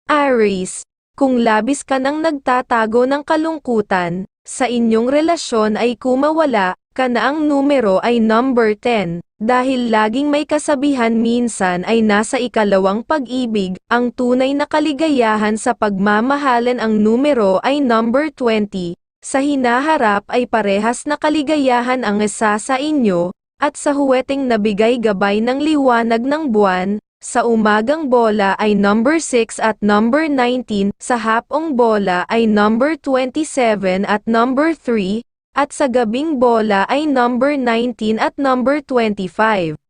Aries, kung labis ka nang nagtatago ng kalungkutan, sa inyong relasyon ay kumawala ka na ang numero ay number 10, dahil laging may kasabihan minsan ay nasa ikalawang pag-ibig, ang tunay na kaligayahan sa pagmamahalan ang numero ay number 20, sa hinaharap ay parehas na kaligayahan ang isa sa inyo, at sa huweteng nabigay gabay ng liwanag ng buwan, sa umagang bola ay number 6 at number 19, sa hapong bola ay number 27 at number 3, at sa gabing bola ay number 19 at number 25.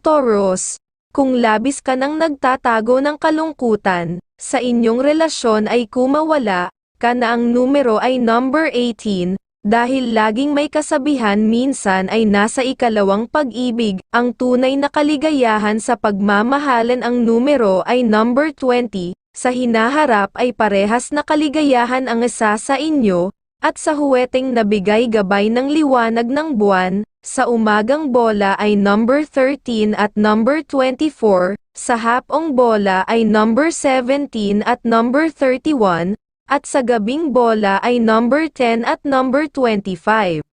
Taurus, kung labis ka nang nagtatago ng kalungkutan, sa inyong relasyon ay kumawala ka na ang numero ay number 18, dahil laging may kasabihan minsan ay nasa ikalawang pag-ibig, ang tunay na kaligayahan sa pagmamahalan ang numero ay number 20, sa hinaharap ay parehas na kaligayahan ang isa sa inyo, at sa huweteng nabigay gabay ng liwanag ng buwan, sa umagang bola ay number 13 at number 24, sa hapong bola ay number 17 at number 31, at sa gabing bola ay number 10 at number 25.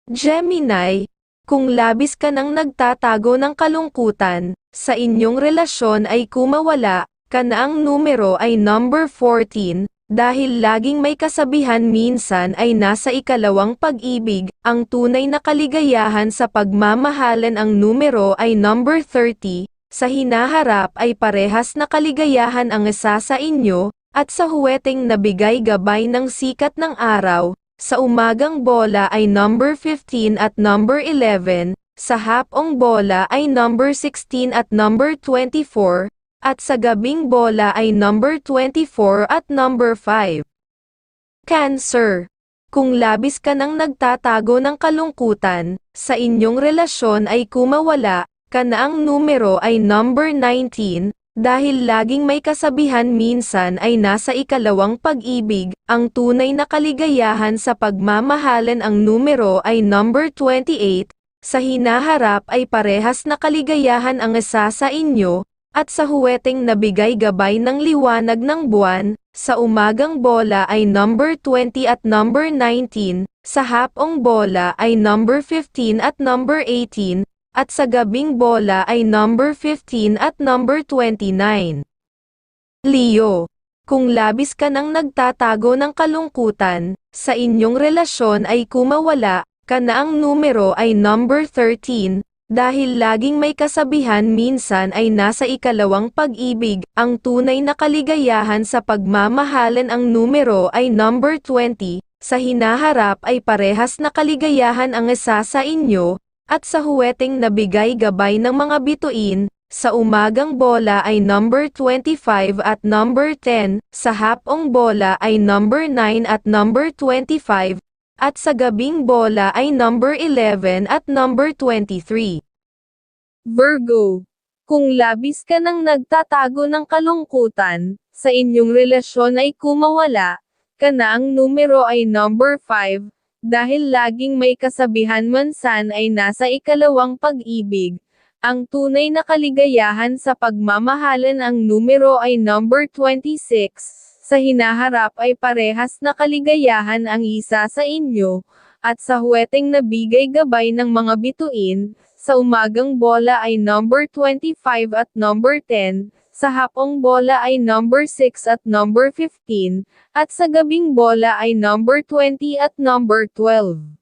Gemini, kung labis ka nang nagtatago ng kalungkutan, sa inyong relasyon ay kumawala ka na ang numero ay number 14, dahil laging may kasabihan minsan ay nasa ikalawang pag-ibig, ang tunay na kaligayahan sa pagmamahalan ang numero ay number 30, sa hinaharap ay parehas na kaligayahan ang isa sa inyo, at sa huweteng nabigay gabay ng sikat ng araw, sa umagang bola ay number 15 at number 11, sa hapong bola ay number 16 at number 24, at sa gabing bola ay number 24 at number 5. Cancer, kung labis ka nang nagtatago ng kalungkutan, sa inyong relasyon ay kumawala ka na ang numero ay number 19, dahil laging may kasabihan minsan ay nasa ikalawang pag-ibig, ang tunay na kaligayahan sa pagmamahalan ang numero ay number 28, sa hinaharap ay parehas na kaligayahan ang isa sa inyo, at sa huweteng nabigay gabay ng liwanag ng buwan, sa umagang bola ay number 20 at number 19, sa hapong bola ay number 15 at number 18, at sa gabing bola ay number 15 at number 29. Leo, kung labis ka nang nagtatago ng kalungkutan, sa inyong relasyon ay kumawala ka na ang numero ay number 13, dahil laging may kasabihan minsan ay nasa ikalawang pag-ibig, ang tunay na kaligayahan sa pagmamahalan ang numero ay number 20, sa hinaharap ay parehas na kaligayahan ang isa sa inyo, at sa huweteng nabigay gabay ng mga bituin, sa umagang bola ay number 25 at number 10, sa hapong bola ay number 9 at number 25, at sa gabing bola ay number 11 at number 23. Virgo, kung labis ka nang nagtatago ng kalungkutan, sa inyong relasyon ay kumawala ka na ang numero ay number 5, dahil laging may kasabihan minsan ay nasa ikalawang pag-ibig, ang tunay na kaligayahan sa pagmamahalan ang numero ay number 26, sa hinaharap ay parehas na kaligayahan ang isa sa inyo, at sa huweteng nabigay gabay ng mga bituin, sa umagang bola ay number 25 at number 10, sa hapong bola ay number 6 at number 15, at sa gabing bola ay number 20 at number 12.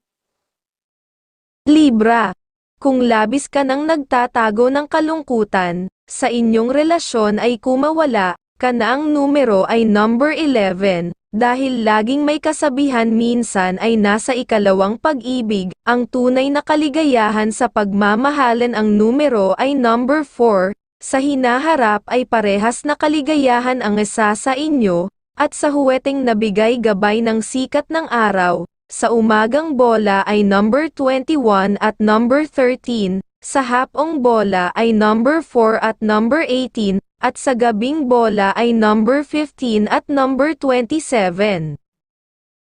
Libra, kung labis ka nang nagtatago ng kalungkutan, sa inyong relasyon ay kumawala ka na ang numero ay number 11, dahil laging may kasabihan minsan ay nasa ikalawang pag-ibig, ang tunay na kaligayahan sa pagmamahalan ang numero ay number 4, sa hinaharap ay parehas na kaligayahan ang isa sa inyo, at sa huweteng nabigay gabay ng sikat ng araw, sa umagang bola ay number 21 at number 13, sa hapong bola ay number 4 at number 18, at sa gabing bola ay number 15 at number 27.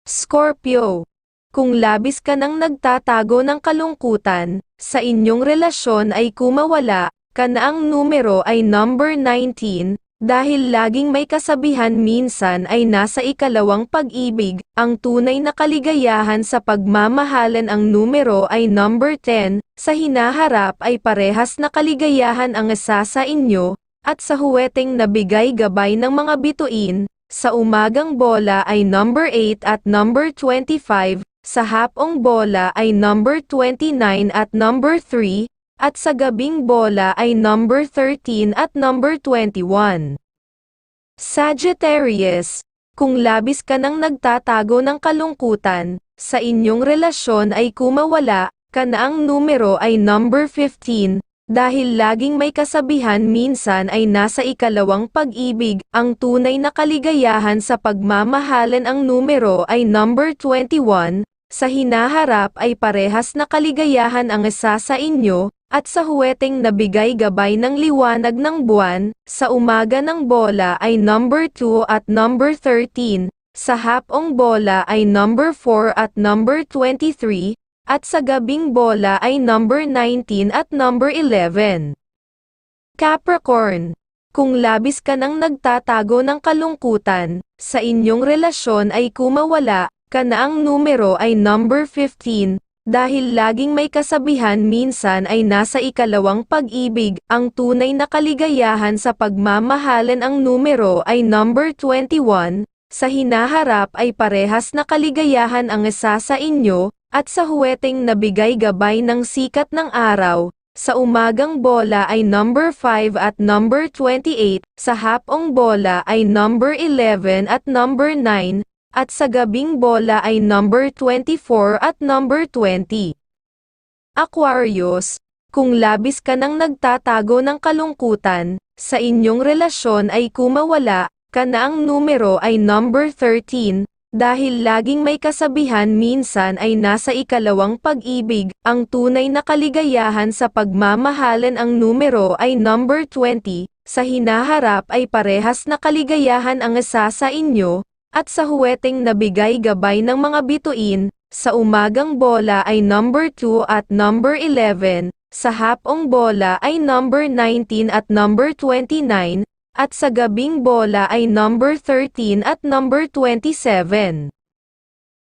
Scorpio, kung labis ka nang nagtatago ng kalungkutan, sa inyong relasyon ay kumawala ka na ang numero ay number 19, Dahil laging may kasabihan minsan ay nasa ikalawang pag-ibig, ang tunay na kaligayahan sa pagmamahalan ang numero ay number 10, sa hinaharap ay parehas na kaligayahan ang isa sa inyo, at sa huweteng nabigay gabay ng mga bituin, sa umagang bola ay number 8 at number 25, sa hapong bola ay number 29 at number 3, at sa gabing bola ay number 13 at number 21. Sagittarius, kung labis ka nang nagtatago ng kalungkutan, sa inyong relasyon ay kumawala, ka na ang numero ay number 15, dahil laging may kasabihan minsan ay nasa ikalawang pag-ibig, ang tunay na kaligayahan sa pagmamahalan ang numero ay number 21, sa hinaharap ay parehas na kaligayahan ang isa sa inyo, at sa huweteng nabigay gabay ng liwanag ng buwan, sa umaga ng bola ay number 2 at number 13, sa hapong bola ay number 4 at number 23, at sa gabing bola ay number 19 at number 11. Capricorn, kung labis ka nang nagtatago ng kalungkutan, sa inyong relasyon ay kumawala, ka na ang numero ay number 15, dahil laging may kasabihan minsan ay nasa ikalawang pag-ibig, ang tunay na kaligayahan sa pagmamahalan ang numero ay number 21, sa hinaharap ay parehas na kaligayahan ang isa sa inyo, at sa huweteng nabigay gabay ng sikat ng araw, sa umagang bola ay number 5 at number 28, sa hapong bola ay number 11 at number 9, at sa gabing bola ay number 24 at number 20. Aquarius, kung labis ka nang nagtatago ng kalungkutan, sa inyong relasyon ay kumawala, ka na ang numero ay number 13, dahil laging may kasabihan minsan ay nasa ikalawang pag-ibig, ang tunay na kaligayahan sa pagmamahalan ang numero ay number 20, sa hinaharap ay parehas na kaligayahan ang isa sa inyo, at sa huweteng nabigay gabay ng mga bituin, sa umagang bola ay number 2 at number 11, sa hapong bola ay number 19 at number 29, at sa gabing bola ay number 13 at number 27.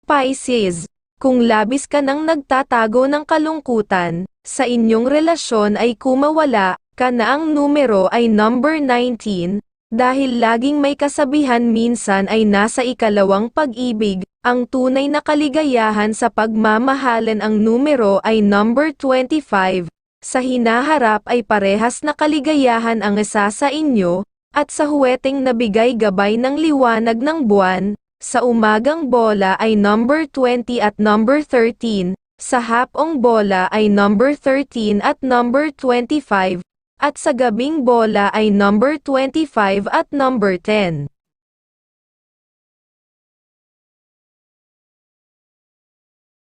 Pisces, kung labis ka nang nagtatago ng kalungkutan, sa inyong relasyon ay kumawala, ka na ang numero ay number 19, dahil laging may kasabihan minsan ay nasa ikalawang pag-ibig, ang tunay na kaligayahan sa pagmamahalan ang numero ay number 25, sa hinaharap ay parehas na kaligayahan ang isa sa inyo, at sa huweteng nabigay gabay ng liwanag ng buwan, sa umagang bola ay number 20 at number 13, sa hapong bola ay number 13 at number 25, at sa gabing bola ay number 25 at number 10.